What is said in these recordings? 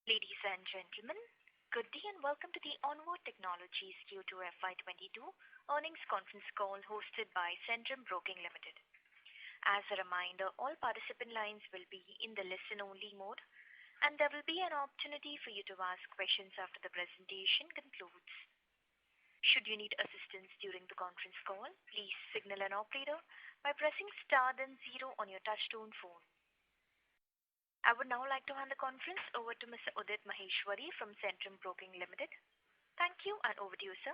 Ladies and gentlemen, good day and welcome to the Onward Technologies Q2 FY22 earnings conference call hosted by Centrum Broking Limited. As a reminder, all participant lines will be in the listen-only mode, and there will be an opportunity for you to ask questions after the presentation concludes. Should you need assistance during the conference call, please signal an operator by pressing star then zero on your touchtone phone. I would now like to hand the conference over to Mr. Udit Maheshwari from Centrum Broking Limited. Thank you, and over to you, sir.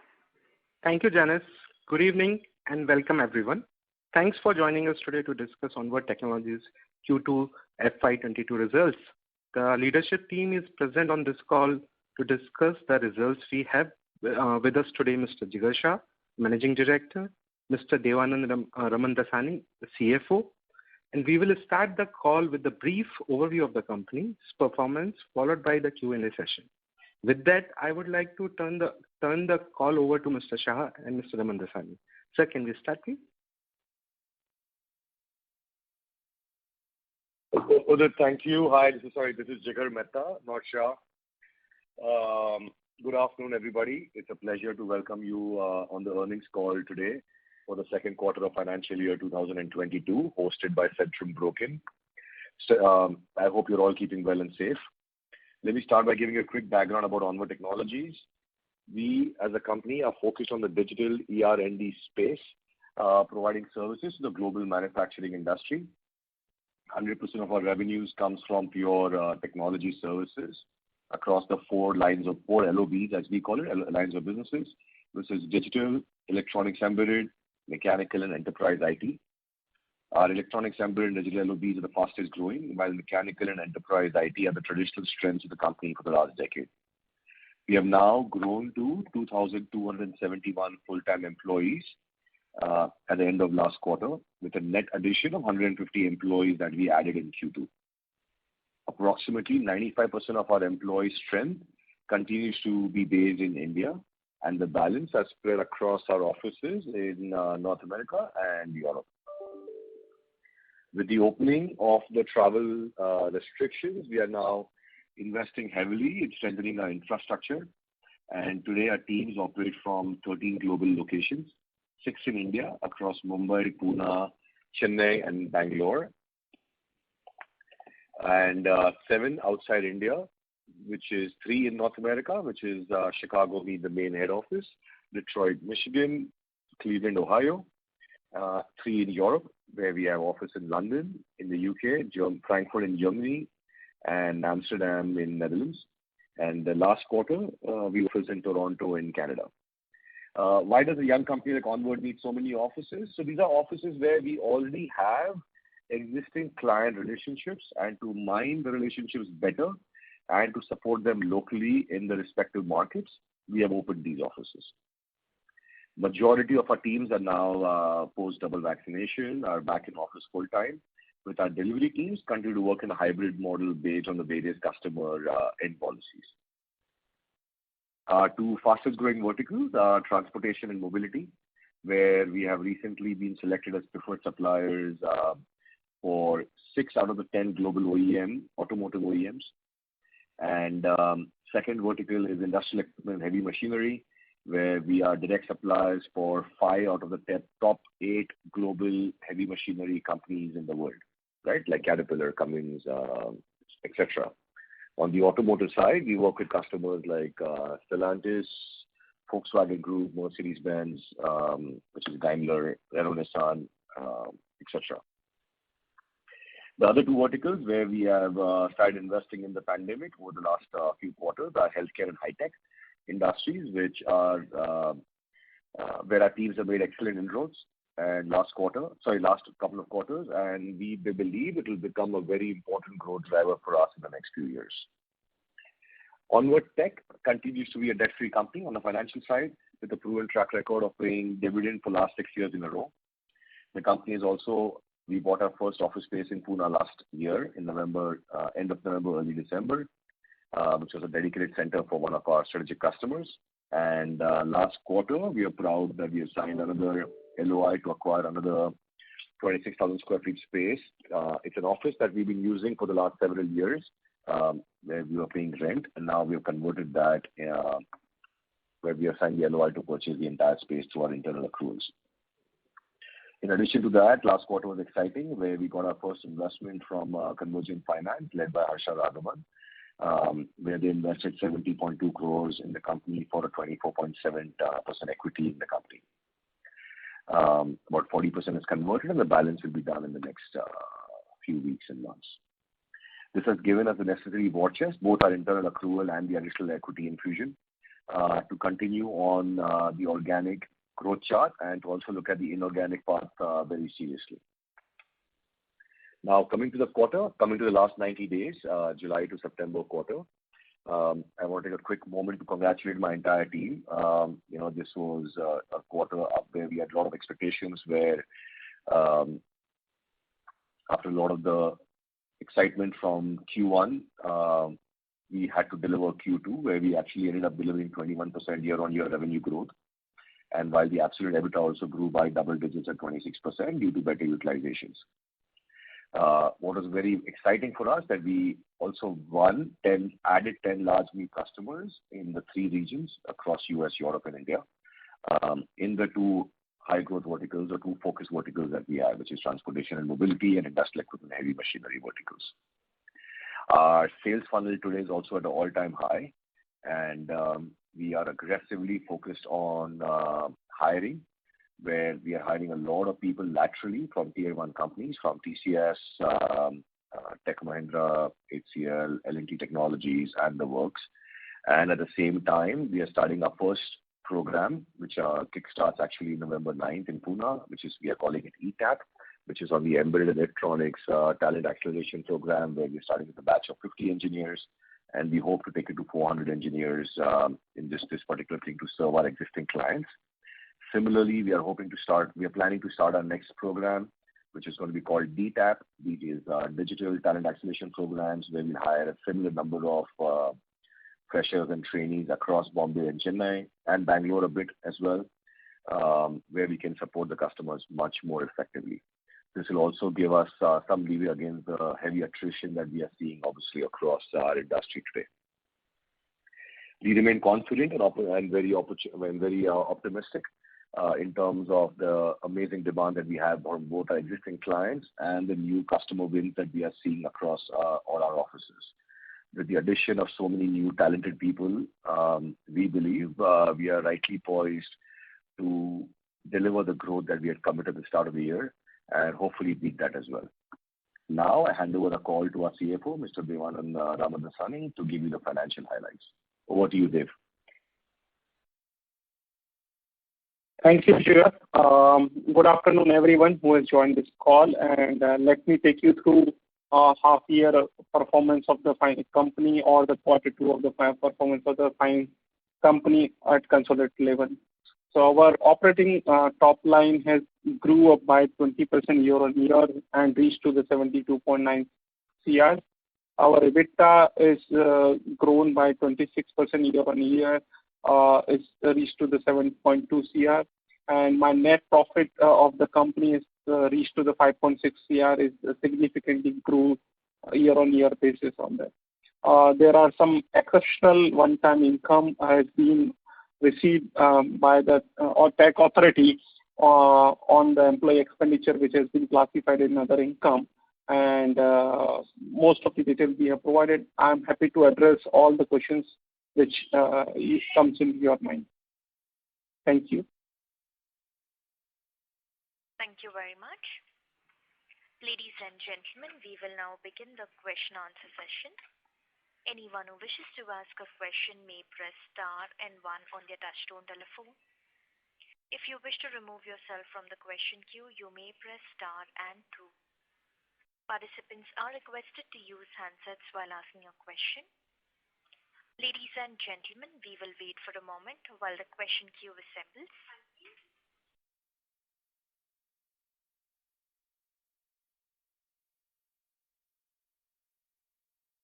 Thank you, Janice. Good evening and welcome everyone. Thanks for joining us today to discuss Onward Technologies Q2 FY22 results. The leadership team is present on this call to discuss the results. We have with us today Mr. Jigar Shah, Managing Director, Mr. Devanand Ramandasani, the CFO, and we will start the call with a brief overview of the company's performance, followed by the Q&A session. With that, I would like to turn the call over to Mr. Shah and Mr. Ramandasani. Sir, can we start, please? Udit, thank you. Hi, this is Jigar Mehta, not Shah. Good afternoon, everybody. It's a pleasure to welcome you on the earnings call today for the second quarter of financial year 2022, hosted by Centrum Broking. So, I hope you're all keeping well and safe. Let me start by giving you a quick background about Onward Technologies. We, as a company, are focused on the digital ER&D space, providing services to the global manufacturing industry. 100% of our revenues comes from pure technology services across the four LOBs, as we call it, lines of businesses, which is digital, electronics embedded, mechanical, and enterprise IT. Our electronics embedded and digital LOBs are the fastest growing, while mechanical and enterprise IT are the traditional strengths of the company for the last decade. We have now grown to 2,271 full-time employees at the end of last quarter, with a net addition of 150 employees that we added in Q2. Approximately 95% of our employee strength continues to be based in India, and the balance are spread across our offices in North America and Europe. With the opening of the travel restrictions, we are now investing heavily in strengthening our infrastructure, and today our teams operate from 13 global locations, 6 in India across Mumbai, Pune, Chennai, and Bangalore, and 7 outside India, which is 3 in North America, which is Chicago being the main head office, Detroit, Michigan, Cleveland, Ohio, 3 in Europe, where we have office in London, in the UK, Frankfurt in Germany, and Amsterdam in Netherlands. And the last quarter, we office in Toronto in Canada. Why does a young company like Onward need so many offices? So these are offices where we already have existing client relationships, and to mine the relationships better and to support them locally in the respective markets, we have opened these offices. Majority of our teams are now post-double vaccination, are back in office full-time, with our delivery teams continue to work in a hybrid model based on the various customer end policies. Our 2 fastest growing verticals are transportation and mobility, where we have recently been selected as preferred suppliers for 6 out of the 10 global automotive OEMs. And second vertical is industrial equipment and heavy machinery, where we are direct suppliers for 5 out of the top 8 global heavy machinery companies in the world, right? Like Caterpillar, Cummins, etc. On the automotive side, we work with customers like Stellantis, Volkswagen Group, Mercedes-Benz, which is Daimler, Renault, Nissan, etc. The other 2 verticals where we have started investing in the pandemic over the last few quarters are healthcare and high-tech industries, which are where our teams have made excellent inroads. And last couple of quarters, and we believe it will become a very important growth driver for us in the next few years. Onward Tech continues to be a debt-free company on the financial side, with a proven track record of paying dividend for last 6 years in a row. The company is also, we bought our first office space in Pune last year in November, end of November, early December, which was a dedicated center for one of our strategic customers. And last quarter, we are proud that we have signed another LOI to acquire another 26,000 square feet space. It's an office that we've been using for the last several years, where we were paying rent, and now we have converted that where we have signed the LOI to purchase the entire space through our internal accruals. In addition to that, last quarter was exciting, where we got our first investment from Convergent Finance, led by Harsha Raghavan, where they invested 70.2 crores in the company for a 24.7% equity in the company. About 40% is converted, and the balance will be done in the next few weeks and months. This has given us the necessary war chest, both our internal accrual and the additional equity infusion, to continue on the organic growth chart and to also look at the inorganic path very seriously. Now, coming to the last 90 days, July to September quarter, I want to take a quick moment to congratulate my entire team. This was a quarter up where we had a lot of expectations, where after a lot of the excitement from Q1, we had to deliver Q2, where we actually ended up delivering 21% year-on-year revenue growth. And while the absolute EBITDA also grew by double digits at 26% due to better utilizations. What was very exciting for us that we also added 10 large new customers in the 3 regions across US, Europe, and India, in the 2 high growth verticals or 2 focus verticals that we have, which is transportation and mobility and industrial equipment and heavy machinery verticals. Our sales funnel today is also at an all-time high, and we are aggressively focused on hiring, where we are hiring a lot of people laterally from tier 1 companies, from TCS, Tech Mahindra, HCL, L&T Technologies, and the works. And at the same time, we are starting our first program, which kickstarts actually November 9th in Pune, we are calling it ETAP, which is on the Embedded Electronics Talent Acceleration Program, where we're starting with a batch of 50 engineers, and we hope to take it to 400 engineers in this particular thing to serve our existing clients. Similarly, we are planning to start our next program, which is going to be called DTAP. It is Digital Talent Acceleration Programs, where we'll hire a similar number of freshers and trainees across Bombay and Chennai and Bangalore a bit as well, where we can support the customers much more effectively. This will also give us some leeway against the heavy attrition that we are seeing, obviously, across our industry today. We remain confident and very optimistic in terms of the amazing demand that we have on both our existing clients and the new customer wins that we are seeing across all our offices. With the addition of so many new talented people, we believe we are rightly poised to deliver the growth that we had committed at the start of the year and hopefully beat that as well. Now, I hand over the call to our CFO, Mr. Devanand Ramadasani, to give you the financial highlights. Over to you, Dev. Thank you, Chirag. Good afternoon, everyone who has joined this call, and let me take you through half-year performance of the company or the quarter 2 of the performance of the company at consolidated level. So our operating top line has grew up by 20% year-on-year and reached to the 72.9 CR. Our EBITDA is grown by 26% year-on-year, is reached to the 7.2 CR, and my net profit of the company is reached to the 5.6 CR, is significantly grew year-on-year basis on that. There are some exceptional one-time income has been received by the tech authority on the employee expenditure, which has been classified in other income, and most of the details we have provided. I'm happy to address all the questions which comes into your mind. Thank you. Thank you very much. Ladies and gentlemen, we will now begin the question answer session. Anyone who wishes to ask a question may press star and 1 on their touchtone telephone. If you wish to remove yourself from the question queue, you may press star and 2. Participants are requested to use handsets while asking a question. Ladies and gentlemen, we will wait for a moment while the question queue assembles.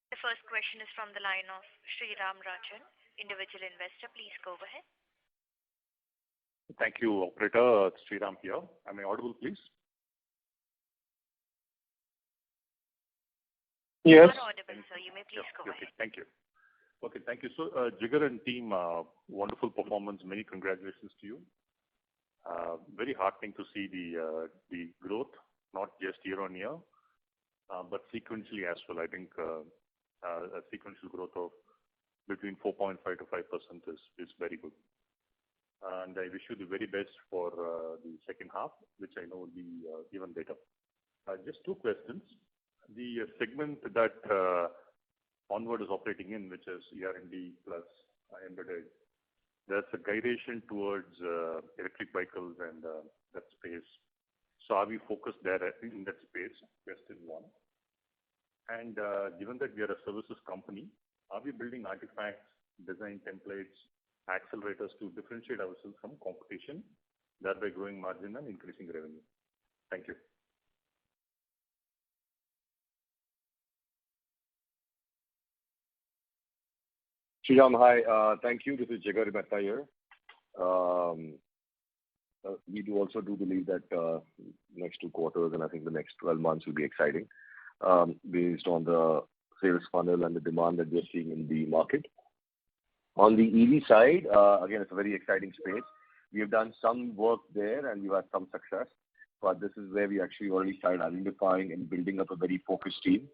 The first question is from the line of Sriram Rajan, individual investor. Please go ahead. Thank you, operator. Sriram here. Am I audible, please? You Yes. are audible, sir. You may please go Okay, ahead. thank you. Okay, thank you. So, Jigar and team, wonderful performance. Many congratulations to you. Very heartening to see the growth, not just year on year, but sequentially as well. I think a sequential growth of between 4.5 to 5% is very good. And I wish you the very best for the second half, which I know will be even better. Just two questions. The segment that Onward is operating in, which is ER&D plus embedded, there's a gyration towards electric vehicles and that space. So are we focused there in that space? Question one. And given that we are a services company, are we building artifacts, design templates, accelerators to differentiate ourselves from competition, thereby growing margin and increasing revenue? Thank you. Sriram, hi. Thank you. This is Jigar Mehta here. We also believe that next 2 quarters and I think the next 12 months will be exciting based on the sales funnel and the demand that we're seeing in the market. On the EV side, again, it's a very exciting space. We have done some work there and we've had some success, but this is where we actually already started identifying and building up a very focused team,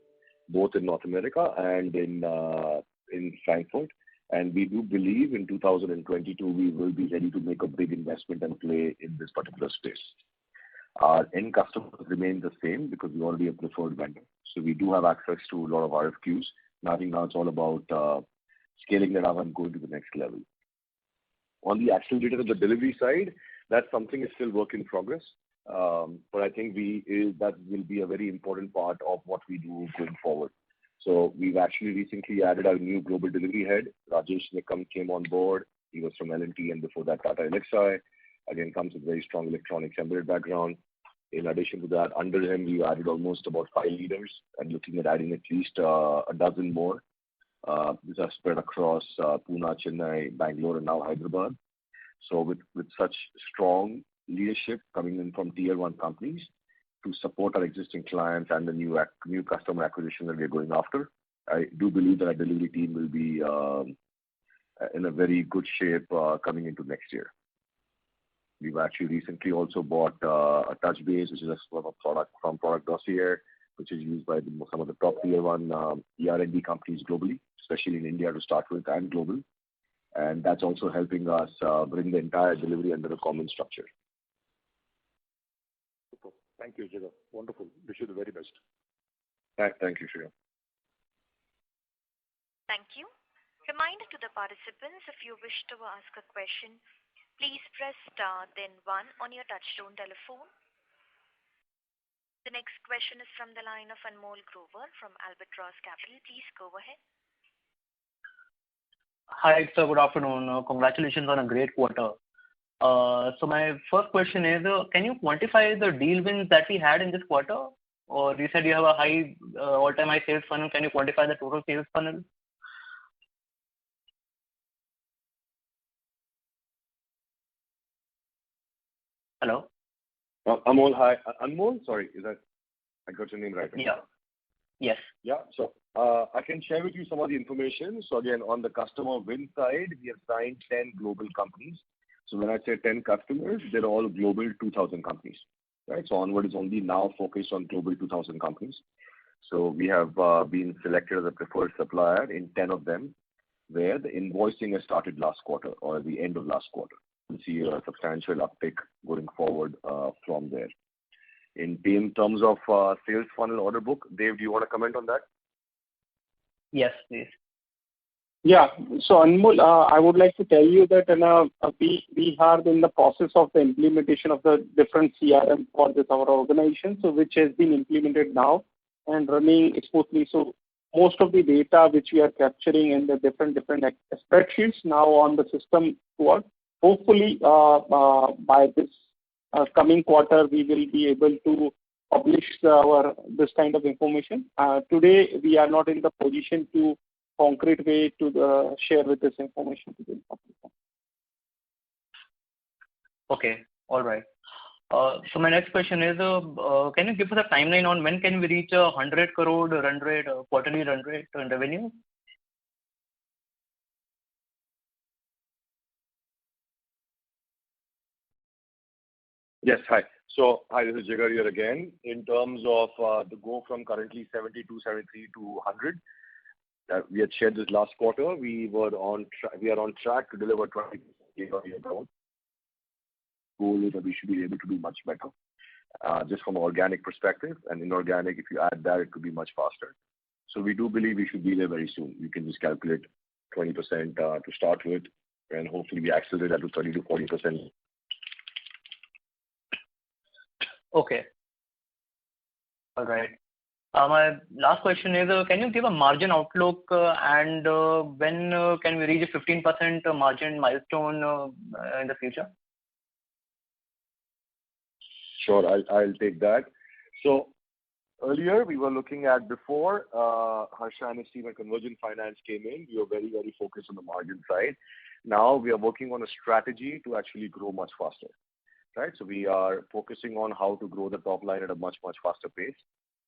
both in North America and in Frankfurt. And we do believe in 2022 we will be ready to make a big investment and play in this particular space. Our end customers remain the same because we already have preferred vendor. So we do have access to a lot of RFQs. I think now it's all about scaling that up and going to the next level. On the accelerator of the delivery side, that's something is still work in progress. But I think that will be a very important part of what we do going forward. So we've actually recently added our new global delivery head. Rajesh Nikam came on board. He was from L&T and before that Tata Elxsi. Again, comes with very strong electronics embedded background. In addition to that, under him, we added almost about 5 leaders and looking at adding at least a dozen more. These are spread across Pune, Chennai, Bangalore, and now Hyderabad. So with such strong leadership coming in from tier 1 companies to support our existing clients and the new customer acquisition that we are going after, I do believe that our delivery team will be in a very good shape coming into next year. We've actually recently also bought a TouchBase, which is a sort of product from Product Dossier, which is used by some of the top tier 1 ER&D companies globally, especially in India to start with and global. And that's also helping us bring the entire delivery under a common structure. Super. Thank you, Jigar. Wonderful. Wish you the very best. Thank you, Sriram. Thank you. Reminder to the participants, if you wish to ask a question, please press star then 1 on your touchtone telephone. The next question is from the line of Anmol Grover from Albatross Capital. Please go ahead. Hi, sir. Good afternoon. Congratulations on a great quarter. So my first question is, can you quantify the deal wins that we had in this quarter? Or you said you have a high, all-time high sales funnel. Can you quantify the total sales funnel? Hello? Anmol, hi. Anmol, sorry, I got your name right? Yeah. Yes. Yeah. So I can share with you some of the information. So again, on the customer win side, we have signed 10 global companies. So when I say 10 customers, they're all global 2,000 companies, right? So Onward is only now focused on global 2,000 companies. So we have been selected as a preferred supplier in 10 of them, where the invoicing has started last quarter or at the end of last quarter. We'll see a substantial uptick going forward from there. In terms of sales funnel order book, Dave, do you want to comment on that? Yes, please. Yeah. So Anmol, I would like to tell you that we are in the process of the implementation of the different CRM for our organization, so which has been implemented now and running smoothly. So most of the data which we are capturing in the different spreadsheets now on the system work. Hopefully, by this coming quarter, we will be able to publish this kind of information. Today, we are not in the position to concrete way to share with this information to the public. Okay. All right. So my next question is, can you give us a timeline on when can we reach 100 crore run rate, quarterly run rate in revenue? Yes. Hi. Hi, this is Jigar here again. In terms of the go from currently 72, 73 to 100, we had shared this last quarter. We are on track to deliver 20% year-on-year growth. Goal is that we should be able to do much better, just from an organic perspective. And inorganic, if you add that, it could be much faster. So we do believe we should be there very soon. You can just calculate 20% to start with, and hopefully we accelerate that to 30 to 40%. Okay. All right. My last question is, can you give a margin outlook, and when can we reach a 15% margin milestone in the future? Sure, I'll take that. So earlier we were looking at before Harsha and his team at Convergent Finance came in, we were very, very focused on the margin side. Now we are working on a strategy to actually grow much faster, right? So we are focusing on how to grow the top line at a much, much faster pace.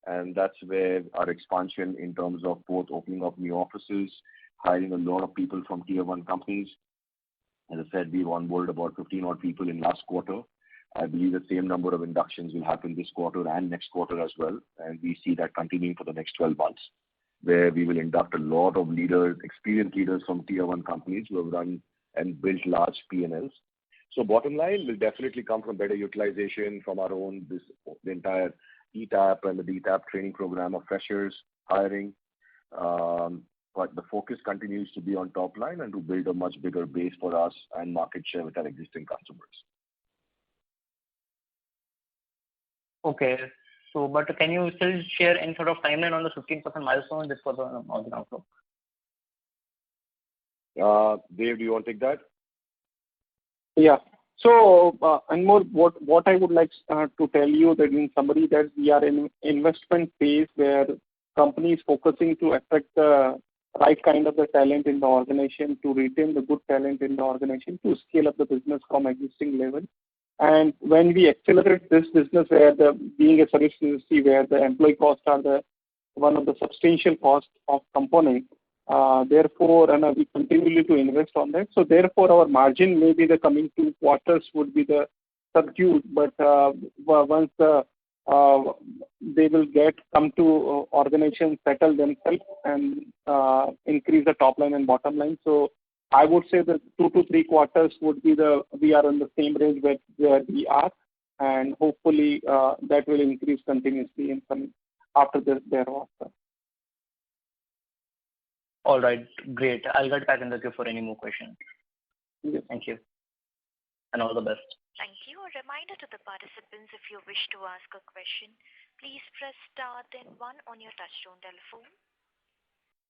And that's where our expansion in terms of both opening up new offices, hiring a lot of people from tier 1 companies. As I said, we've onboarded about 15 odd people in last quarter. I believe the same number of inductions will happen this quarter and next quarter as well. And we see that continuing for the next 12 months, where we will induct a lot of leaders, experienced leaders from tier 1 companies who have run and built large P&Ls. So bottom line will definitely come from better utilization from our own, the entire ETAP and the DTAP training program of freshers hiring. But the focus continues to be on top line and to build a much bigger base for us and market share with our existing customers. Okay. So, but can you still share any sort of timeline on the 15% milestone just for the margin outlook? Dave, do you want to take that? Yeah. So, Anmol, what I would like to tell you that in summary that we are in investment phase where company is focusing to attract the right kind of the talent in the organization, to retain the good talent in the organization, to scale up the business from existing level. And when we accelerate this business where being a service industry where the employee costs are one of the substantial cost of component, therefore, and we continue to invest on that. So therefore, our margin maybe the coming 2 quarters would be the subdued, but once they will come to organization, settle themselves and increase the top line and bottom line. So I would say that 2 to 3 quarters would be we are in the same range where we are, and hopefully that will increase continuously in some after this thereafter. All right, great. I'll get back in the queue for any more questions. Yes. Thank you, and all the best. Thank you. A reminder to the participants, if you wish to ask a question, please press star then 1 on your touchtone telephone.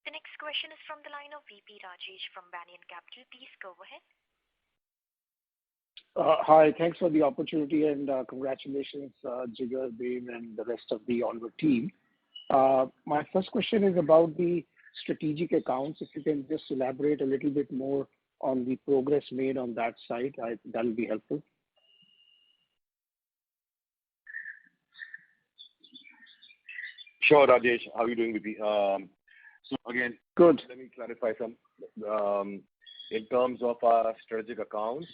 The next question is from the line of VP Rajesh from Banyan Capital. Please go ahead. Hi, thanks for the opportunity and congratulations, Jigar, Dave, and the rest of the Onward team. My first question is about the strategic accounts. If you can just elaborate a little bit more on the progress made on that side, that will be helpful. Sure, Rajesh. How are you doing, VP? So again, good. Let me clarify some. In terms of our strategic accounts,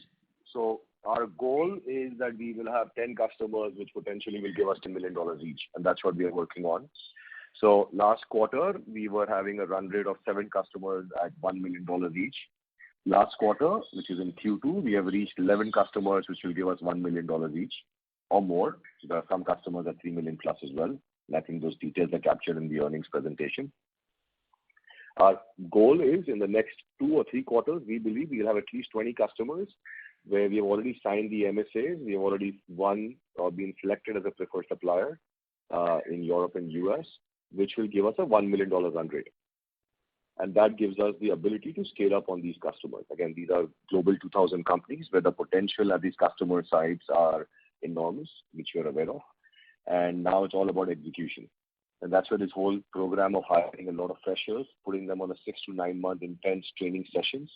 so our goal is that we will have 10 customers which potentially will give us $10 million each, and that's what we are working on. So last quarter, we were having a run rate of 7 customers at $1 million each. Last quarter, which is in Q2, we have reached 11 customers which will give us $1 million each or more. So there are some customers at $3 million plus as well. And I think those details are captured in the earnings presentation. Our goal is in the next 2 or 3 quarters, we believe we'll have at least 20 customers where we have already signed the MSAs. We have already won or been selected as a preferred supplier in Europe and US, which will give us a $1 million run rate. And that gives us the ability to scale up on these customers. Again, these are global 2,000 companies where the potential at these customer sites are enormous, which you're aware of. And now it's all about execution. And that's where this whole program of hiring a lot of freshers, putting them on a 6 to 9 month intense training sessions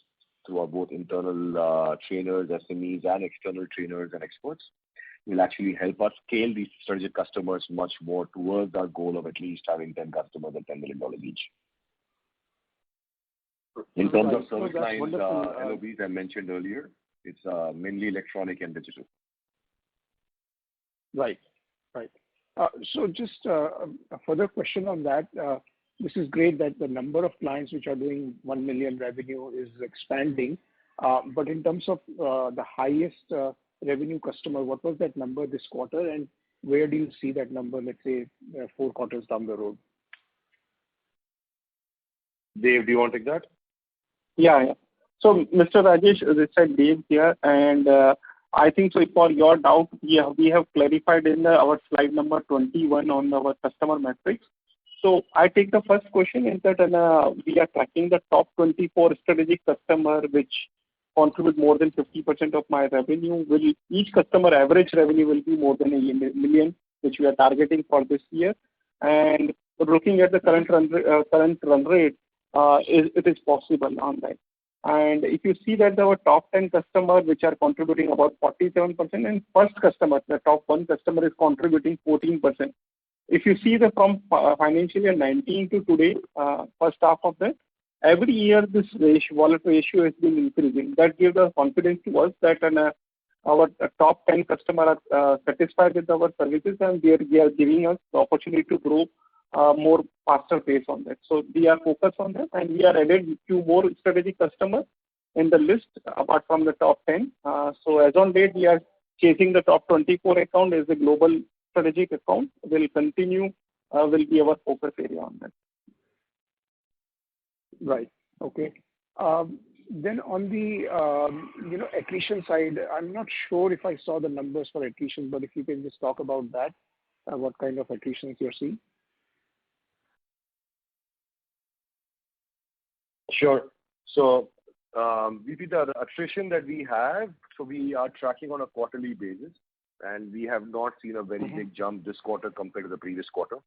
through our both internal trainers, SMEs, and external trainers and experts, will actually help us scale these strategic customers much more towards our goal of at least having 10 customers at $10 million each. In terms of service lines, LOBs I mentioned earlier, it's mainly electronic and digital. Right. So just a further question on that. This is great that the number of clients which are doing 1 million revenue is expanding. But in terms of the highest revenue customer, what was that number this quarter, and where do you see that number, let's say, 4 quarters down the road? Dave, do you want to take that? Yeah. So, Mr. Rajesh, this is Dave here, and I think so for your doubt, we have clarified in our slide number 21 on our customer metrics. So I take the first question is that we are tracking the top 24 strategic customer which contribute more than 50% of my revenue. Each customer average revenue will be more than $1 million, which we are targeting for this year. And looking at the current run rate, it is possible on that. And if you see that our top 10 customers, which are contributing about 47%, and first customer, the top 1 customer is contributing 14%. If you see from financial year 19 to today, first half of that, every year this wallet ratio has been increasing. That gives us confidence to us that our top 10 customers are satisfied with our services, and they are giving us the opportunity to grow more faster pace on that. So we are focused on that, and we are added few more strategic customers in the list apart from the top 10. So as on date, we are chasing the top 24 account as a global strategic account. Will continue, will be our focus area on that. Right. Okay. Then on the attrition side, I'm not sure if I saw the numbers for attrition, but if you can just talk about that, what kind of attrition you're seeing? Sure. So, VP, the attrition that we have, so we are tracking on a quarterly basis, and we have not seen a very big jump this quarter compared to the previous quarter.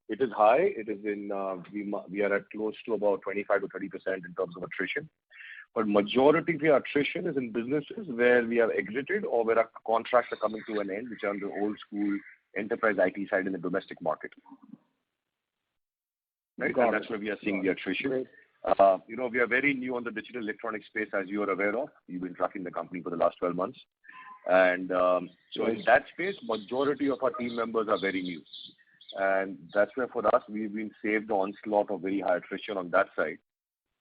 It is high. It is we are at close to about 25 to 30% in terms of attrition. But majority of the attrition is in businesses where we have exited or where our contracts are coming to an end, which are on the old school enterprise IT side in the domestic market. Right? And that's where we are seeing the attrition. Great. We are very new on the digital electronic space, as you are aware of. You've been tracking the company for the last 12 months. And so in that space, majority of our team members are very new. And that's where for us, we've been saved the onslaught of very high attrition on that side.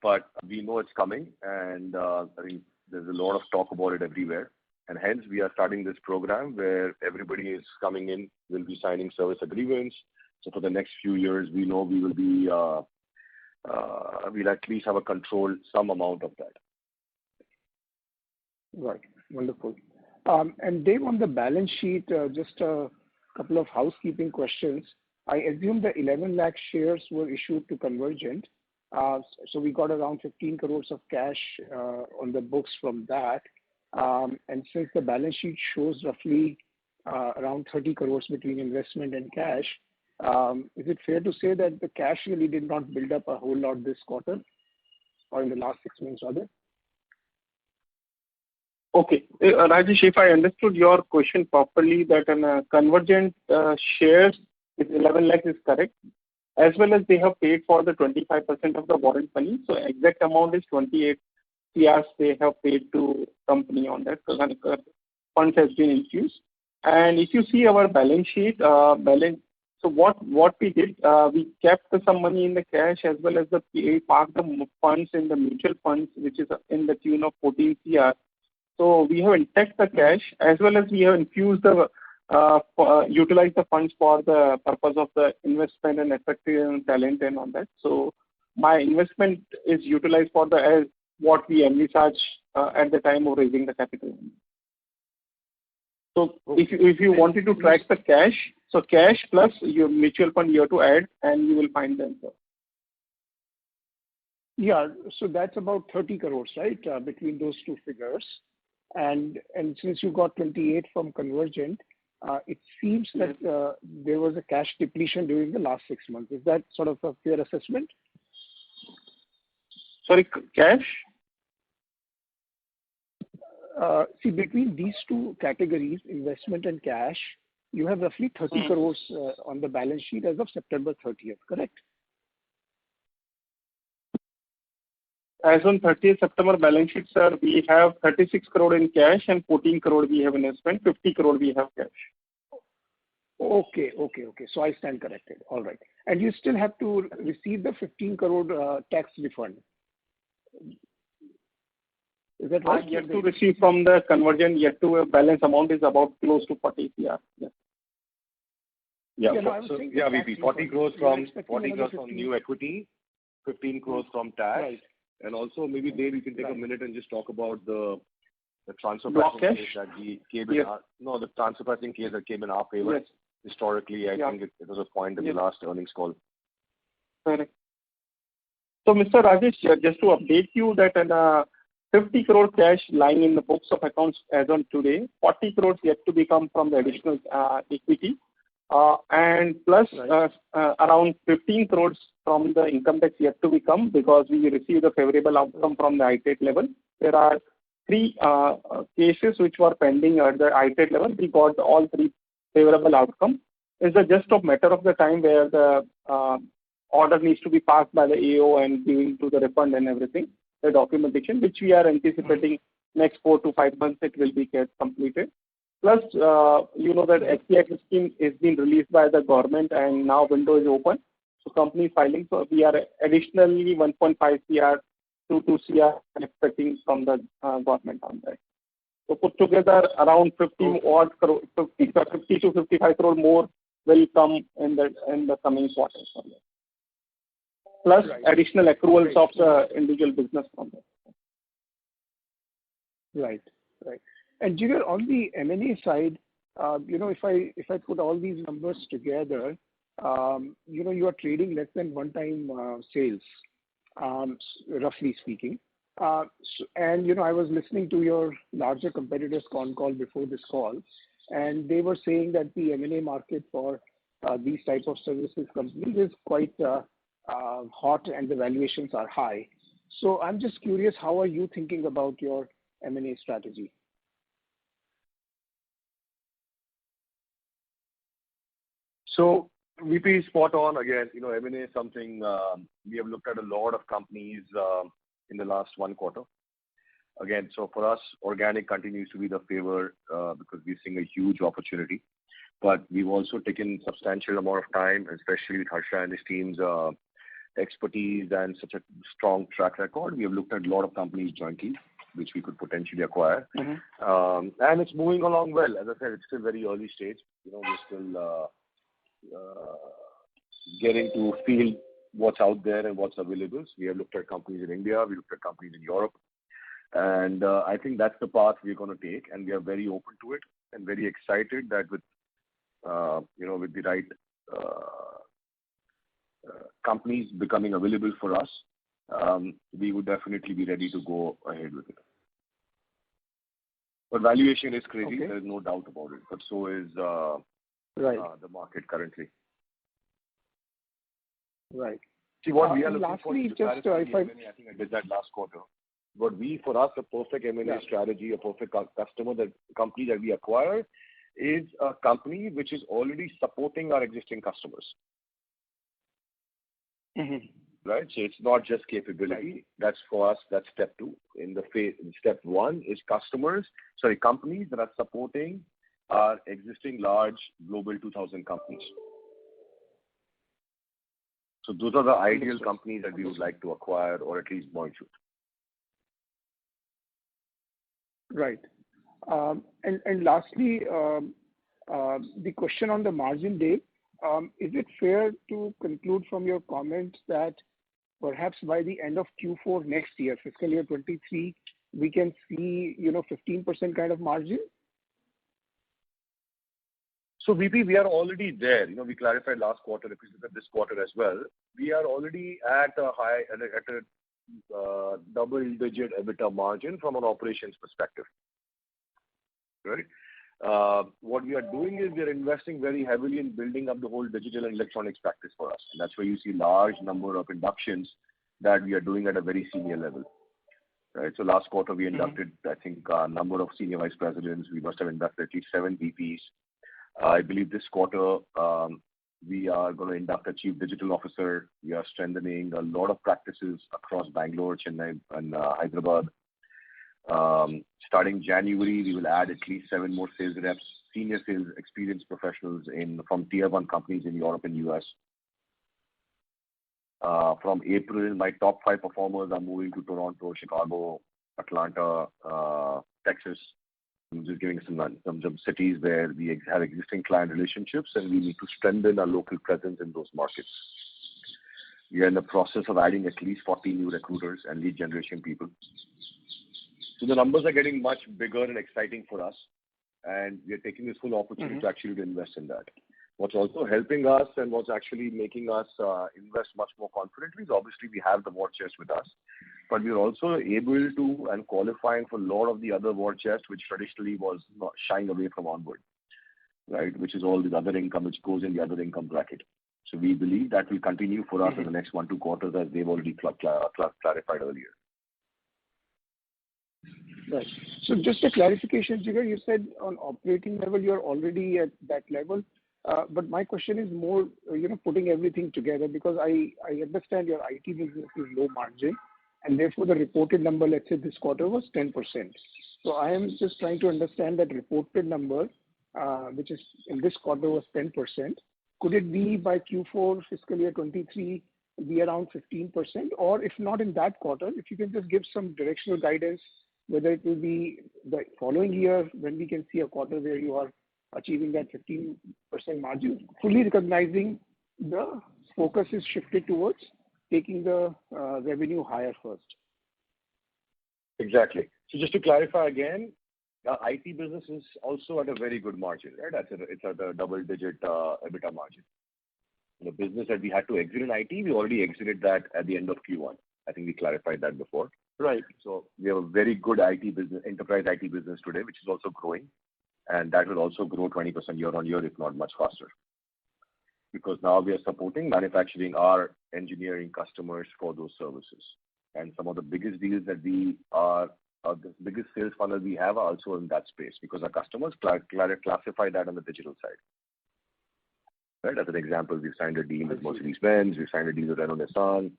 But we know it's coming, and I think there's a lot of talk about it everywhere. And hence, we are starting this program where everybody is coming in, will be signing service agreements. So for the next few years, we know we will be, we'll at least have a control some amount of that. Right. Wonderful. And Dave, on the balance sheet, just a couple of housekeeping questions. I assume the 11 lakh shares were issued to Convergent. So we got around 15 crores of cash on the books from that. And since the balance sheet shows roughly around 30 crores between investment and cash, is it fair to say that the cash really did not build up a whole lot this quarter or in the last 6 months rather? Okay. Rajesh, if I understood your question properly, that Convergent shares with 11 lakhs is correct, as well as they have paid for the 25% of the warrant money. So exact amount is 28 CRs they have paid to company on that. So funds has been infused. And if you see our balance sheet, so what we did, we kept some money in the cash as well as we parked the funds in the mutual funds, which is in the tune of 14 CR. So we have intact the cash as well as we have infused utilized the funds for the purpose of the investment and effective and talent and all that. So my investment is utilized for as what we envisaged at the time of raising the capital. So if you wanted to track the cash, so cash plus your mutual fund you have to add, and you will find the answer. Yeah, so that's about 30 crores, right, between those two figures. And since you got 28 from Convergent, it seems that there was a cash depletion during the last 6 months. Is that sort of a fair assessment? Sorry, cash? see, between these two categories, investment and cash, you have roughly 30 crores on the balance sheet as of September 30th, correct? As on 30th September balance sheet, sir, we have 36 crore in cash and 14 crore we have investment, 50 crore we have cash. Okay. So I stand corrected. All right. And you still have to receive the 15 crore tax refund. Is that right? Yet to receive from the conversion, yet to a balance amount is about close to 40 CR. Yeah. Yeah, VP, 40 crores from new equity, 15 crores from tax. Right. And also maybe Dave, you can take a minute and just talk about the transfer Block pricing cash? case that came in the transfer pricing case that came in our favor. Yes. Historically, I think it was a point in the last earnings call. Correct. So, Mr. Rajesh, just to update you that 50 crore cash lying in the books of accounts as on today, 40 crores yet to become from the additional equity, and plus around 15 crores from the income tax yet to become because we received a favorable outcome from the ITAT level. There are 3 cases which were pending at the ITAT level. We got all 3 favorable outcome. It's just a matter of the time where the order needs to be passed by the AO and giving to the refund and everything, the documentation, which we are anticipating next 4 to 5 months it will be completed. Plus, that SPX scheme is being released by the government and now window is open. So company filing, so we are additionally 1.5 CR to 2 CR expecting from the government on that. So put together around 50 to 55 crore more will come in the coming quarters from that. Plus additional accruals of the individual business from that. Right. And Jigar, on the M&A side, if I put all these numbers together, you are trading less than 1 time sales, roughly speaking. And I was listening to your larger competitors' call before this call, and they were saying that the M&A market for these type of services companies is quite hot and the valuations are high. So I'm just curious, how are you thinking about your M&A strategy? So VP is spot on again. M&A is something we have looked at a lot of companies in the last 1 quarter. Again, so for us, organic continues to be the favor because we're seeing a huge opportunity. But we've also taken substantial amount of time, especially with Harsha and his team's expertise and such a strong track record. We have looked at a lot of companies jointly, which we could potentially acquire. And it's moving along well. As I said, it's still very early stage. We're still getting to feel what's out there and what's available. So we have looked at companies in India, we looked at companies in Europe, and I think that's the path we're going to take, and we are very open to it and very excited that with with the right companies becoming available for us, we would definitely be ready to go ahead with it. But valuation is crazy. Okay. There is no doubt about it. But so is the market currently. Right. See, what we are looking lastly, for just I think I did that last quarter. But for us, a perfect M&A strategy, a perfect company that we acquire is a company which is already supporting our existing customers. Right? So it's not just capability. Right. That's for us, that's step 2. Step 1 is companies that are supporting our existing large global 2000 companies. So those are the ideal companies that we would like to acquire or at least merge with. Right. And lastly, the question on the margin, Dave, is it fair to conclude from your comments that perhaps by the end of Q4 next year, fiscal year 23, we can see 15% kind of margin? So VP, we are already there. We clarified last quarter. If you look at this quarter as well, we are already at a double-digit EBITDA margin from an operations perspective. Right? What we are doing is we are investing very heavily in building up the whole digital and electronics practice for us. And that's where you see large number of inductions that we are doing at a very senior level. right? So last quarter we inducted, I think, a number of senior vice presidents. We must have inducted at least 7 VPs. I believe this quarter we are going to induct a chief digital officer. We are strengthening a lot of practices across Bangalore, Chennai, and Hyderabad. Starting January, we will add at least 7 more sales reps, senior sales experienced professionals from tier 1 companies in Europe and US. From April, my top 5 performers are moving to Toronto, Chicago, Atlanta, Texas. I'm just giving some cities where we have existing client relationships and we need to strengthen our local presence in those markets. We are in the process of adding at least 40 new recruiters and lead generation people. So the numbers are getting much bigger and exciting for us, and we are taking this full opportunity to actually invest in that. What's also helping us and what's actually making us invest much more confidently is obviously we have the war chest with us, but we're also able to and qualifying for a lot of the other war chest which traditionally was shying away from Onward, right? Which is all this other income which goes in the other income bracket. So we believe that will continue for us in the next 1-2 quarters as they've already clarified earlier. Right. So just a clarification, Jigar, you said on operating level you're already at that level. But my question is more, putting everything together, because I understand your IT business is low margin, and therefore the reported number, let's say this quarter, was 10%. So I am just trying to understand that reported number, which is in this quarter was 10%. Could it be by Q4 fiscal year 23 be around 15%? Or if not in that quarter, if you can just give some directional guidance, whether it will be the following year when we can see a quarter where you are achieving that 15% margin, fully recognizing the focus is shifted towards taking the revenue higher first. Exactly. So just to clarify again, the IT business is also at a very good margin, right? It's at a double-digit EBITDA margin. The business that we had to exit in IT, we already exited that at the end of Q1. I think we clarified that before. Right. So we have a very good IT business, enterprise IT business today, which is also growing, and that will also grow 20% year on year, if not much faster. Because now we are supporting manufacturing our engineering customers for those services. And some of the biggest deals that we are, the biggest sales funnel we have are also in that space because our customers classify that on the digital side. Right? As an example, we've signed a deal with Mercedes-Benz, we've signed a deal with Renault Nissan,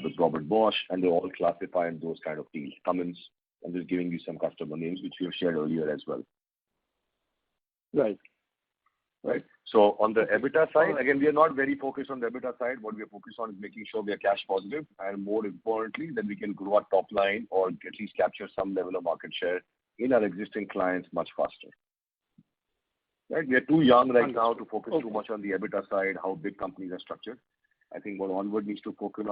with Robert Bosch, and they all classify in those kind of deals. Cummins, I'm just giving you some customer names which we have shared earlier as well. Right. Right. So on the EBITDA side, again, we are not very focused on the EBITDA side. What we are focused on is making sure we are cash positive, and more importantly, that we can grow our top line or at least capture some level of market share in our existing clients much faster. Right? We are too young right now to focus too much on the EBITDA side, how big companies are structured. I think what Onward needs to focus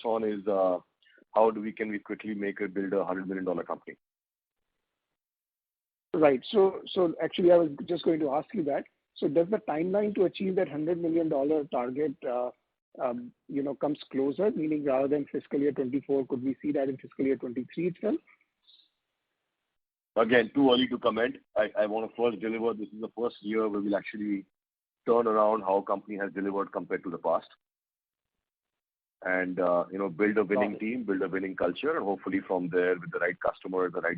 on is how can we quickly build a $100 million company. Right. So actually, I was just going to ask you that. So does the timeline to achieve that $100 million target, comes closer? Meaning, rather than fiscal year 24, could we see that in fiscal year 23 itself? Again, too early to comment. I want to first deliver. This is the first year where we'll actually turn around how company has delivered compared to the past, and build a winning team, build a winning culture, and hopefully from there with the right customer, the right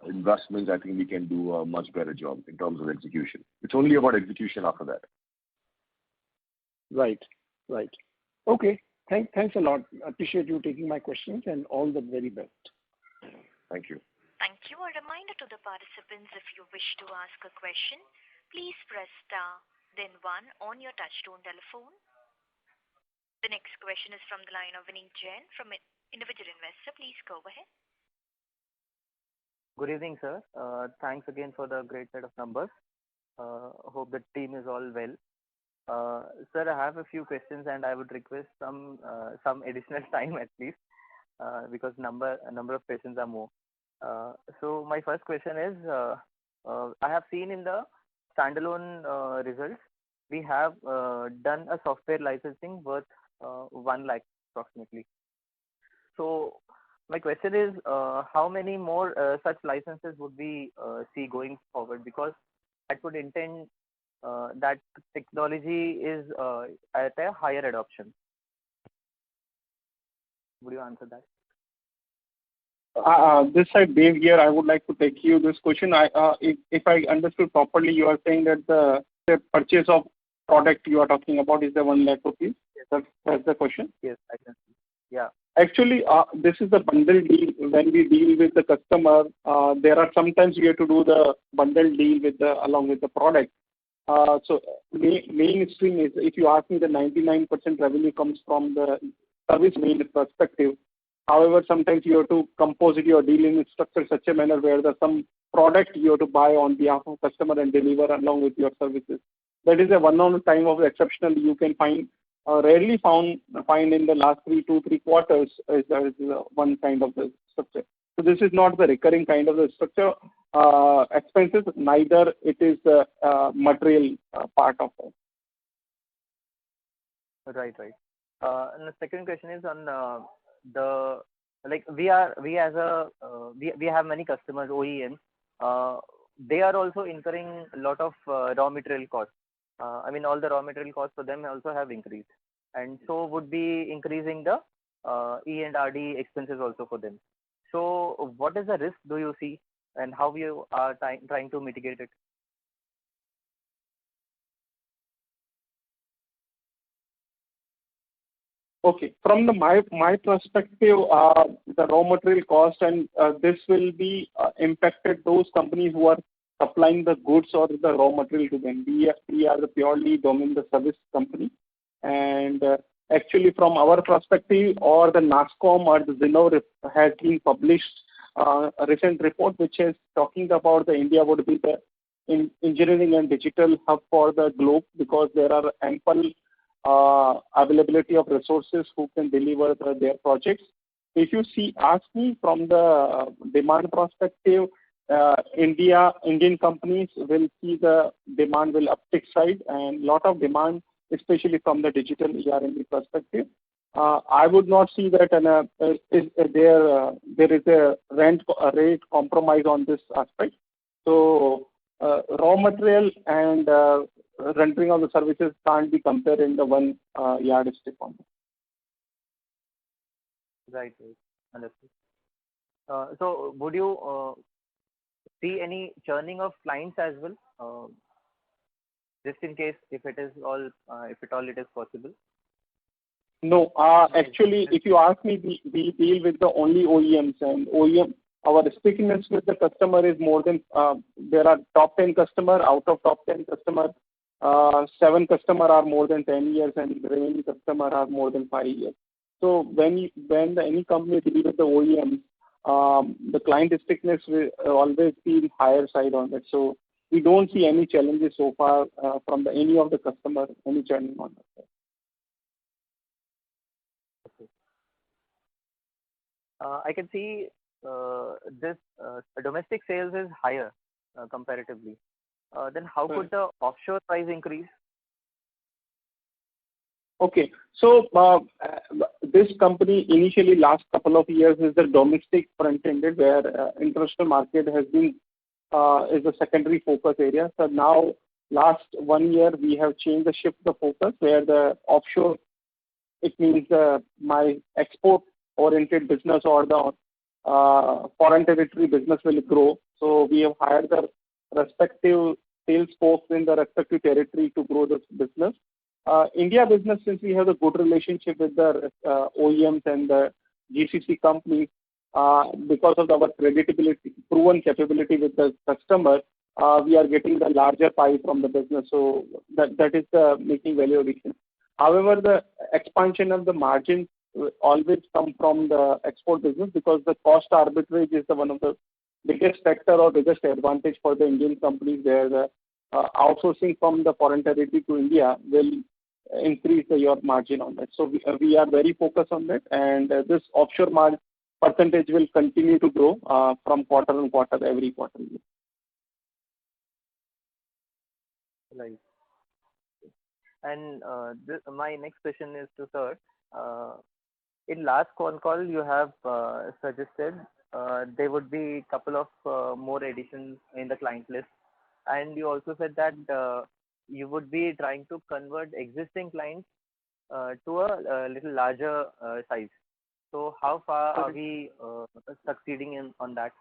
investments, I think we can do a much better job in terms of execution. It's only about execution after that. Right. Okay. Thanks a lot. Appreciate you taking my questions, and all the very best. Thank you. Thank you. A reminder to the participants, if you wish to ask a question, please press star, then 1 on your touchtone telephone. The next question is from the line of Vineet Jain from Individual Investor. Please go ahead. Good evening, sir. Thanks again for the great set of numbers. Hope the team is all well. Sir, I have a few questions and I would request some additional time at least, because a number of questions are more. So my first question is, I have seen in the standalone results, we have done a software licensing worth 1 lakh approximately. So my question is, how many more such licenses would we see going forward? Because that would intend that technology is at a higher adoption. Would you answer that? This side, Dave here. I would like to take you this question. If I understood properly, you are saying that the purchase of product you are talking about is the 1 lakh rupees. That's the question? Yes, I can see. Yeah. Actually, this is the bundle deal. When we deal with the customer, there are sometimes we have to do the bundle deal along with the product. So mainstream is, if you ask me, the 99% revenue comes from the service main perspective. However, sometimes you have to compose it, your deal in structure such a manner where there's some product you have to buy on behalf of customer and deliver along with your services. That is a one-on-time of exceptional you can find, rarely find in the last 3 quarters is one kind of the structure. So this is not the recurring kind of the structure expenses, neither it is the material part of it. Right. And the second question is on the, like, we have many customers, OEMs. They are also incurring a lot of raw material costs. I mean, all the raw material costs for them also have increased, and so would be increasing the E&RD expenses also for them. So what is the risk do you see, and how you are trying to mitigate it? Okay. From my perspective, the raw material cost and this will be impacted those companies who are supplying the goods or the raw material to them. We are the purely domain the service company, and actually from our perspective, or the NASSCOM or the Zinnov has been published a recent report which is talking about the India would be the engineering and digital hub for the globe, because there are ample availability of resources who can deliver their projects. If you ask me from the demand perspective, Indian companies will see the demand will uptick side, and lot of demand, especially from the digital ER&D perspective. I would not see that there is a rate compromise on this aspect. So raw material and rendering of the services can't be compared in the one yardstick on it. Right. Understood. So would you see any churning of clients as well, just in case if it at all it is possible? No, actually, if you ask me, we deal with the only OEMs, and our stickiness with the customer is more than, there are top 10 customer, out of top 10 customer, 7 customer are more than 10 years and the remaining customer are more than 5 years. So when any company deal with the OEM, the client stickiness will always be in higher side on that. So we don't see any challenges so far from any of the customer, any churning on that. Okay. I can see this domestic sales is higher comparatively. Then how could the offshore price increase? Okay. So this company initially last couple of years is the domestic front-ended, where international market has been is a secondary focus area. So now last 1 year we have changed the shift the focus, where the offshore, it means my export-oriented business or the foreign territory business will grow. So we have hired the respective sales folks in the respective territory to grow this business. India business, since we have a good relationship with the OEMs and the GCC companies, because of our credibility, proven capability with the customer, we are getting the larger pie from the business. So that is the making value addition. However, the expansion of the margins always come from the export business, because the cost arbitrage is one of the biggest factor or biggest advantage for the Indian companies, where the outsourcing from the foreign territory to India will increase your margin on that. So we are very focused on that, and this offshore margin percentage will continue to grow from quarter on quarter, every quarter. Right. And my next question is to sir. In last con call, you have suggested there would be couple of more additions in the client list, and you also said that you would be trying to convert existing clients to a little larger size. So how far are we succeeding on that?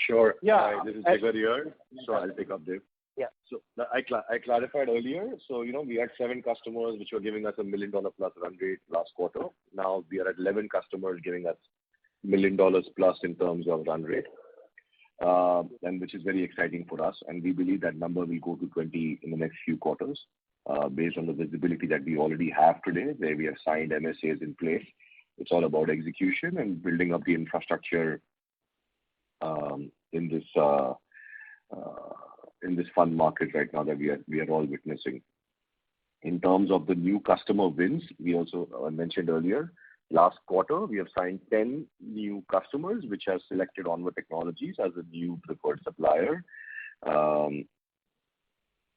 Sure. Yeah. Hi, this is Jigar here, so I'll pick up, Dev. Yeah. So I clarified earlier. So, we had 7 customers which were giving us $1 million plus run rate last quarter. Now we are at 11 customers giving us $1 million plus in terms of run rate, and which is very exciting for us. And we believe that number will go to 20 in the next few quarters, based on the visibility that we already have today, where we have signed MSAs in place. It's all about execution and building up the infrastructure in this fun market right now that we are all witnessing. In terms of the new customer wins, we also mentioned earlier, last quarter we have signed 10 new customers which have selected Onward Technologies as a new preferred supplier,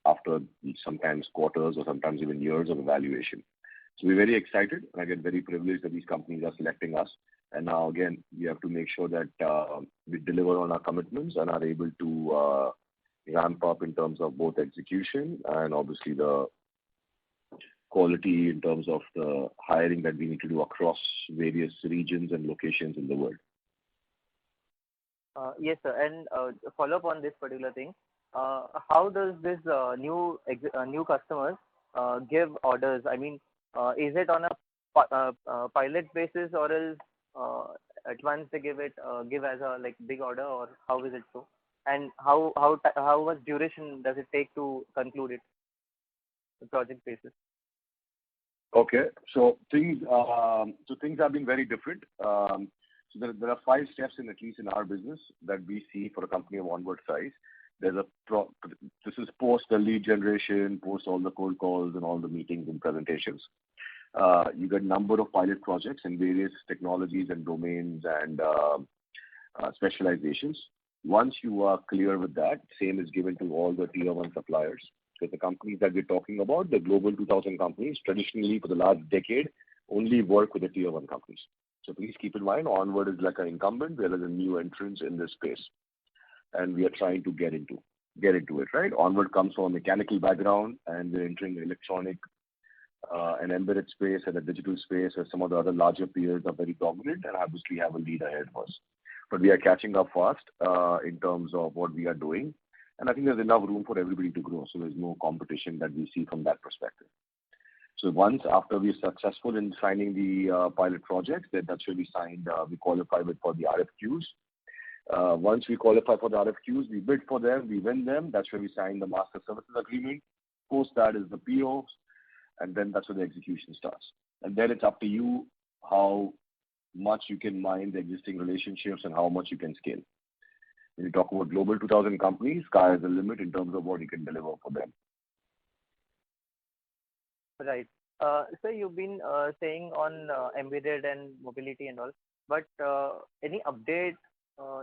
after sometimes quarters or sometimes even years of evaluation. So we're very excited, and I get very privileged that these companies are selecting us. And now again, we have to make sure that we deliver on our commitments and are able to ramp up in terms of both execution and obviously the quality in terms of the hiring that we need to do across various regions and locations in the world. Yes, sir. And follow up on this particular thing. How does this new customers give orders? I mean, is it on a pilot basis, or is at once they give as a big order, or how is it so? And how much duration does it take to conclude it, the project basis? Okay, so things have been very different. So there are 5 steps at least in our business that we see for a company of Onward size. This is post the lead generation, post all the cold calls and all the meetings and presentations. You get a number of pilot projects in various technologies and domains and specializations. Once you are clear with that, same is given to all the tier 1 suppliers. Because the companies that we're talking about, the global 2000 companies, traditionally for the last decade, only work with the tier 1 companies. So please keep in mind, Onward is like an incumbent, whereas a new entrant in this space. And we are trying to get into it, right? Onward comes from a mechanical background, and we're entering the electronic and embedded space and the digital space, where some of the other larger peers are very dominant and obviously have a lead ahead of us. But we are catching up fast in terms of what we are doing. And I think there's enough room for everybody to grow, so there's no competition that we see from that perspective. So once after we're successful in signing the pilot projects, that's where we qualify for the RFQs. Once we qualify for the RFQs, we bid for them, we win them. That's where we sign the master services agreement. Post that is the POs, and then that's where the execution starts. And then it's up to you how much you can mine the existing relationships and how much you can scale. When you talk about global 2000 companies, sky is the limit in terms of what you can deliver for them. Right. So you've been saying on embedded and mobility and all, but any update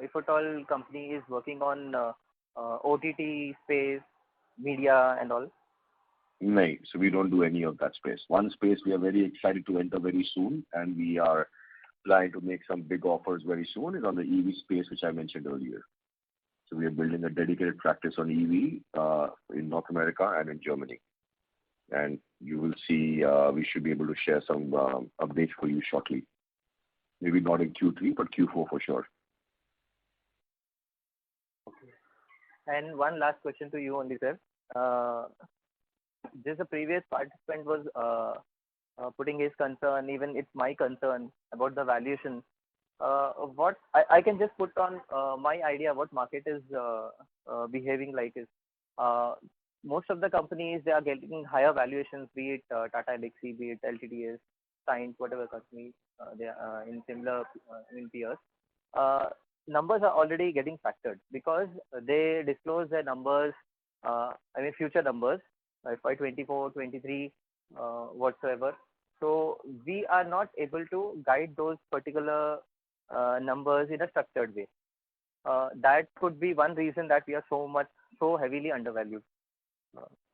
if at all company is working on OTT space, media and all? No, so we don't do any of that space. One space we are very excited to enter very soon, and we are planning to make some big offers very soon, is on the EV space, which I mentioned earlier. So we are building a dedicated practice on EV in North America and in Germany. And you will see we should be able to share some updates for you shortly. Maybe not in Q3, but Q4 for sure. Okay. And one last question to you only, sir. Just a previous participant was putting his concern, even it's my concern about the valuation. What I can just put on my idea what market is behaving like is most of the companies, they are getting higher valuations, be it Tata Elxsi, be it LTTS, Cyient, whatever company they are in similar in peers. Numbers are already getting factored because they disclose their numbers, future numbers, FY 24, 23, whatsoever. So we are not able to guide those particular numbers in a structured way. That could be one reason that we are so heavily undervalued.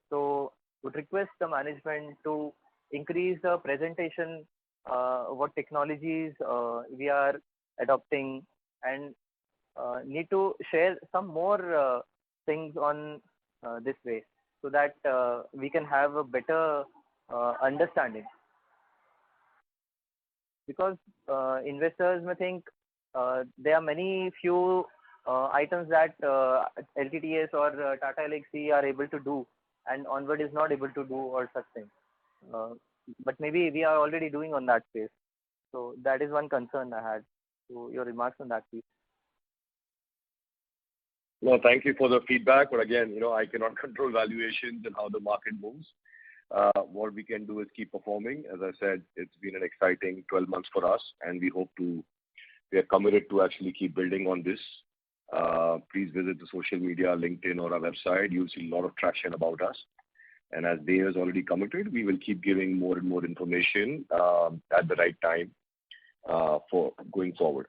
So would request the management to increase the presentation, what technologies we are adopting, and need to share some more things on this way so that we can have a better understanding. because investors may think there are many few items that LTTS or Tata Elxsi are able to do, and Onward is not able to do or such things. But maybe we are already doing on that space. So that is one concern I had. So your remarks on that, please. No, thank you for the feedback. But again, I cannot control valuations and how the market moves. What we can do is keep performing. As I said, it's been an exciting 12 months for us, and we are committed to actually keep building on this. Please visit the social media, LinkedIn or our website. You'll see a lot of traction about us. And as Dave has already committed, we will keep giving more and more information at the right time for going forward.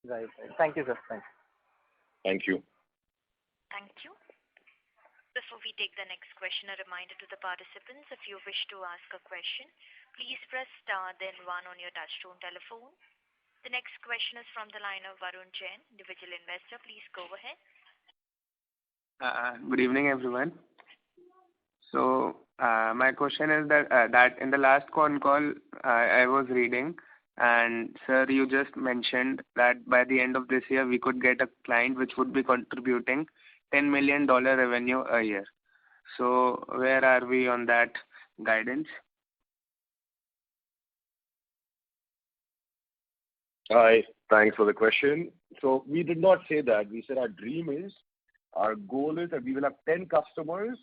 Right. Thank you, sir. Thanks. Thank you. Thank you. Before we take the next question, a reminder to the participants, if you wish to ask a question, please press star then 1 on your touchtone telephone. The next question is from the line of Varun Jain, individual investor. Please go ahead. Good evening, everyone. So my question is that in the last con call I was reading, and sir, you just mentioned that by the end of this year we could get a client which would be contributing $10 million revenue a year. So where are we on that guidance? Hi, thanks for the question. So we did not say that. We said our goal is that we will have 10 customers.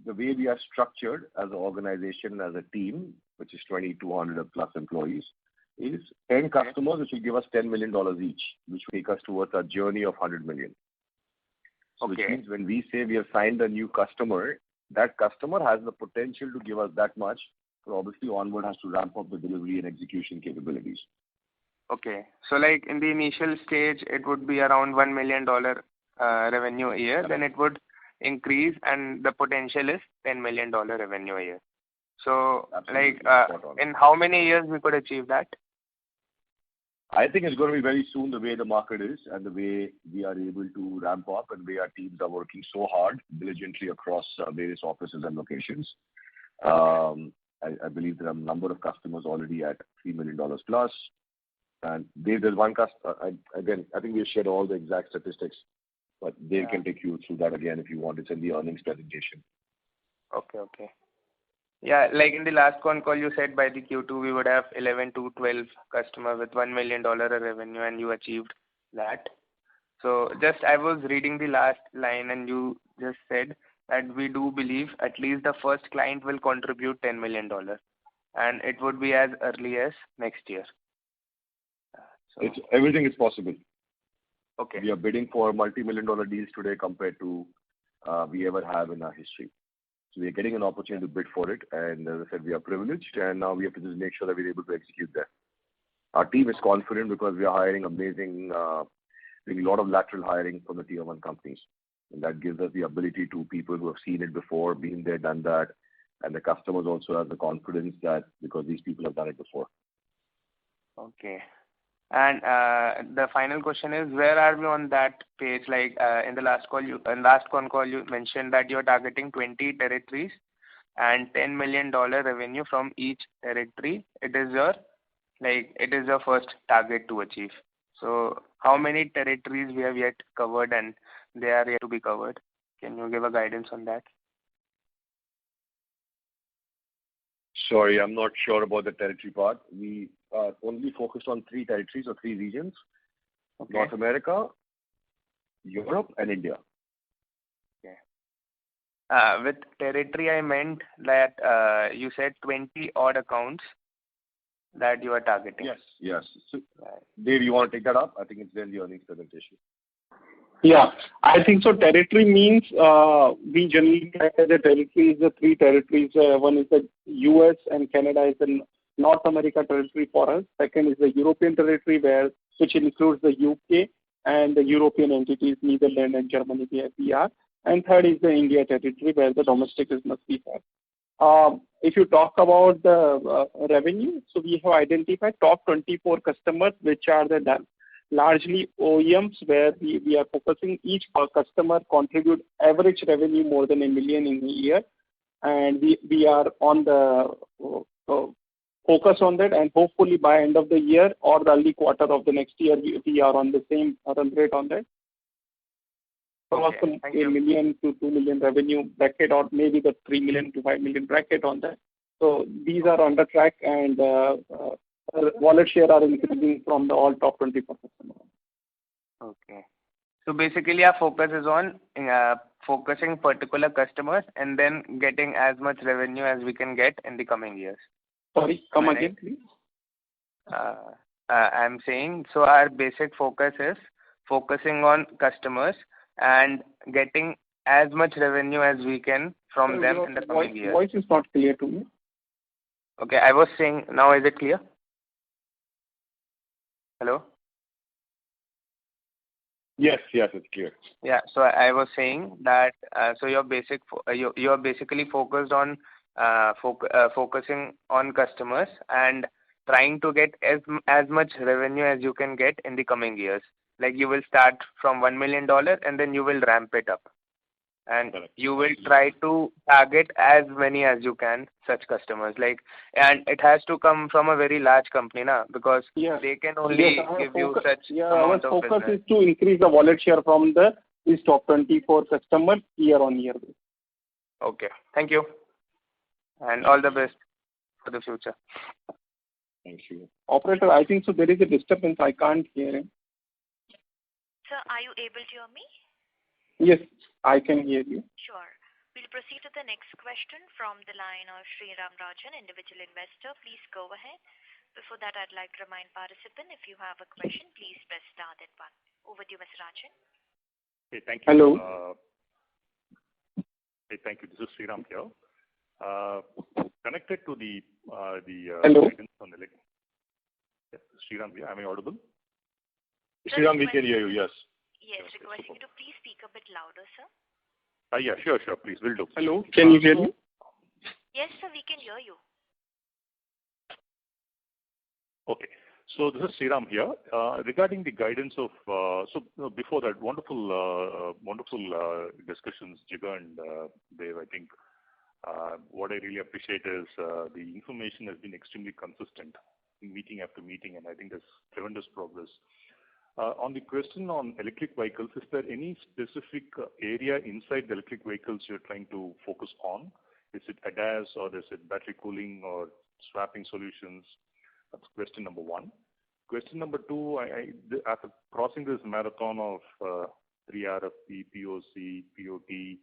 The way we are structured as an organization, as a team, which is 2,200 plus employees, is 10 customers which will give us $10 million each, which will take us towards our journey of 100 million. So which means when we say we have signed a new customer, that customer has the potential to give us that much. So obviously Onward has to ramp up the delivery and execution capabilities. Okay. So like in the initial stage, it would be around $1 million revenue a year. Then it would increase, and the potential is $10 million revenue a year. So Absolutely. In how many years we could achieve that? I think it's going to be very soon, the way the market is and the way we are able to ramp up and the way our teams are working so hard, diligently across various offices and locations. I believe there are a number of customers already at $3 million plus. And Dave, there's one customer, again, I think we've shared all the exact statistics, but Dave can take you through that again if you want. It's in the earnings presentation. Okay. Yeah, like in the last con call, you said by the Q2 we would have 11 to 12 customers with $1 million revenue, and you achieved that. So just I was reading the last line, and you just said that we do believe at least the first client will contribute $10 million, and it would be as early as next year. So Everything is possible. Okay. We are bidding for multi-million-dollar deals today compared to we ever have in our history. So we are getting an opportunity to bid for it, and as I said, we are privileged, and now we have to just make sure that we're able to execute that. Our team is confident because we are hiring doing a lot of lateral hiring from the tier 1 companies, and that gives us the ability to people who have seen it before, been there, done that, and the customers also have the confidence that because these people have done it before. Okay. And the final question is, where are we on that page? Like in the last con call, you mentioned that you're targeting 20 territories and $10 million revenue from each territory. It is your first target to achieve. So how many territories we have yet covered and they are yet to be covered? Can you give a guidance on that? Sorry, I'm not sure about the territory part. We are only focused on 3 territories or 3 regions. Okay. North America, Europe, and India. Okay. With territory, I meant that you said 20 odd accounts that you are targeting. Yes. So, Dave, you want to take that up? I think it's there in the earnings presentation. Yeah, I think so. Territory means we generally categorize the territories, the 3 territories. One is the US and Canada is the North America territory for us. Second is the European territory, which includes the UK and the European entities, Netherlands and Germany, where we are. And third is the India territory, where the domestic business we have. If you talk about the revenue, so we have identified top 24 customers, which are the largely OEMs, where we are focusing each customer contribute average revenue more than $1 million in a year. and we are on the focus on that, and hopefully by end of the year or the early quarter of the next year, we are on the same run rate on that. Okay, From thank a you. million to 2 million revenue bracket, or maybe the 3 million to 5 million bracket on that. So these are on the track, and wallet share are increasing from the all top 24 customers. Okay. So basically, our focus is on focusing particular customers and then getting as much revenue as we can get in the coming years. Sorry, come Right. again, please. I'm saying, so our basic focus is focusing on customers and getting as much revenue as we can from them in the coming years. Voice is not clear to me. Okay, I was saying, now is it clear? Hello? Yes, it's clear. Yeah, so I was saying that so you're basically focused on focusing on customers and trying to get as much revenue as you can get in the coming years. Like you will start from $1 million and then you will ramp it up, and Correct. you will try to target as many as you can such customers. Like, and it has to come from a very large company, na, because Yes. they can only Yes, give you such our amount of focus business. is to increase the wallet share from these top 24 customers year on year. Okay, thank you, and all the best for the future. Thank you. Operator, I think so there is a disturbance. I can't hear him. Sir, are you able to hear me? Yes, I can hear you. Sure. We'll proceed to the next question from the line of Sriram Rajan, individual investor. Please go ahead. Before that, I'd like to remind participant, if you have a question, please press star then one. Over to you, Mr. Rajan. Okay, thank you. Hello. Hey, thank you. This is Sriram here. Connected to the Hello. guidance on Sriram here. Am I audible? Sriram, we can hear you, yes. Yes, requesting you to please speak a bit louder, sir. Yeah, sure, please, will do. Hello, can you hear me? Yes, sir, we can hear you. Okay. So this is Sriram here. Regarding the guidance of, before that, wonderful discussions, Jigar and Dev. I think what I really appreciate is the information has been extremely consistent in meeting after meeting, and I think there's tremendous progress. On the question on electric vehicles, is there any specific area inside the electric vehicles you're trying to focus on? Is it ADAS, or is it battery cooling or swapping solutions? That's question number one. Question number two, after crossing this marathon of pre-RFP, POC, POT,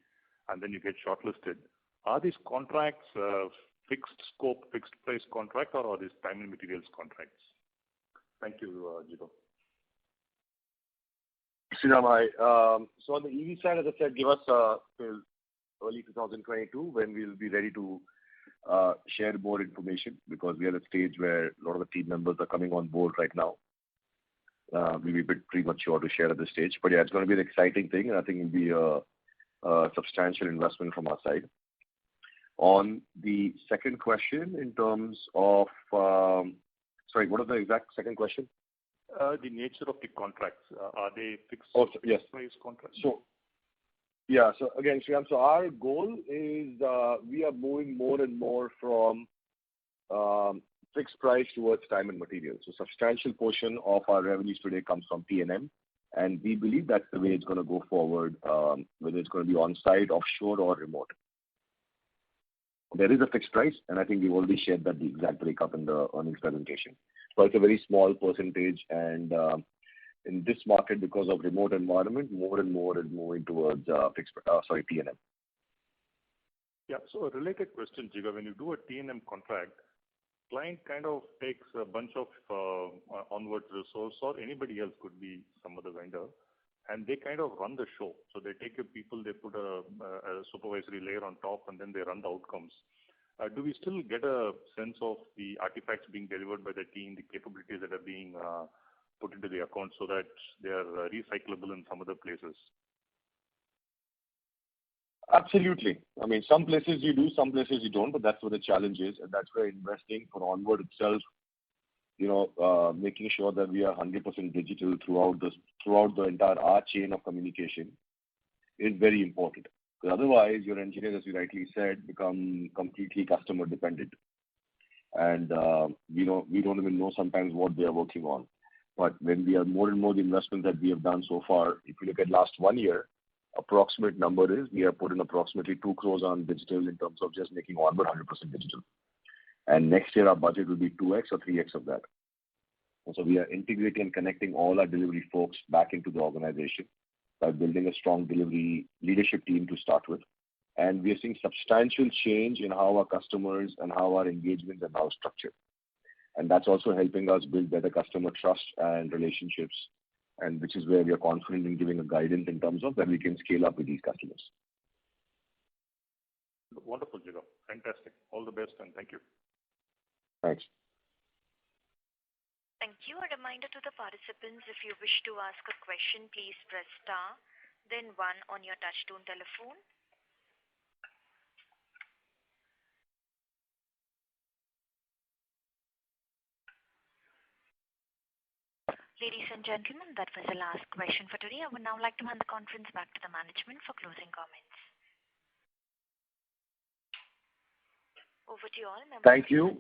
and then you get shortlisted, are these contracts fixed scope, fixed price contract, or are these time and materials contracts? Thank you, Jigar. Sriram, so on the EV side, as I said, give us till early 2022 when we'll be ready to share more information, because we are at a stage where a lot of the team members are coming on board right now. We'll be a bit premature to share at this stage, but yeah, it's going to be an exciting thing, and I think it'll be a substantial investment from our side. On the second question, in terms of, sorry, what is the exact second question? The nature of the contracts, are they fixed Yes. price contracts? So again, Sriram, so our goal is we are moving more and more from fixed price towards time and material. So substantial portion of our revenues today comes from T&M, and we believe that's the way it's going to go forward, whether it's going to be on-site, offshore, or remote. There is a fixed price, and I think we've already shared that the exact breakup in the earnings presentation. But it's a very small percentage, and in this market, because of remote environment, more and more is moving towards T&M. Yeah. So a related question, Jigar, when you do a T&M contract, client kind of takes a bunch of onward resource, or anybody else, could be some other vendor, and they kind of run the show. So they take your people, they put a supervisory layer on top, and then they run the outcomes. Do we still get a sense of the artifacts being delivered by the team, the capabilities that are being put into the account, so that they are recyclable in some other places? Absolutely. I mean, some places you do, some places you don't, but that's where the challenge is, and that's where investing for onward itself, making sure that we are 100% digital throughout the entire chain of communication is very important. Because otherwise, your engineers, as you rightly said, become completely customer dependent. And we don't even know sometimes what they are working on. But when we are more and more the investments that we have done so far, if you look at last 1 year, approximate number is we have put in approximately 2 crores on digital in terms of just making Onward 100% digital. And next year our budget will be 2x or 3x of that. And so we are integrating and connecting all our delivery folks back into the organization by building a strong delivery leadership team to start with. And we are seeing substantial change in how our customers and how our engagements are now structured. And that's also helping us build better customer trust and relationships, and which is where we are confident in giving a guidance in terms of where we can scale up with these customers. Wonderful, Jigar. Fantastic. All the best, and thank you. Thanks. Thank you. A reminder to the participants, if you wish to ask a question, please press star, then 1 on your touchtone telephone. Ladies and gentlemen, that was the last question for today. I would now like to hand the conference back to the management for closing comments. Over to you all. Thank you.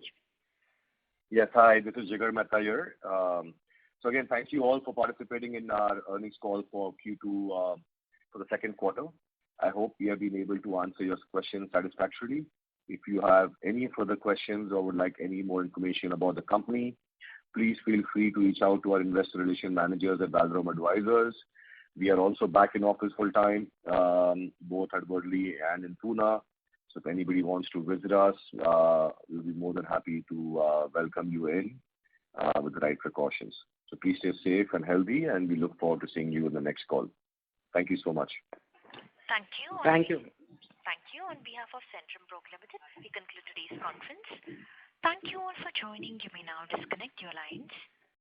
Yes, hi, this is Jigar Mehta here. So again, thank you all for participating in our earnings call for Q2 for the second quarter. I hope we have been able to answer your questions satisfactorily. If you have any further questions or would like any more information about the company, please feel free to reach out to our investor relation managers at Valorem Advisors. We are also back in office full time, both at Worli and in Pune. So if anybody wants to visit us, we'll be more than happy to welcome you in with the right precautions. So please stay safe and healthy, and we look forward to seeing you in the next call. Thank you so much. Thank you. Thank you. Thank you. On behalf of Centrum Broke Limited, we conclude today's conference. Thank you all for joining. You may now disconnect your lines.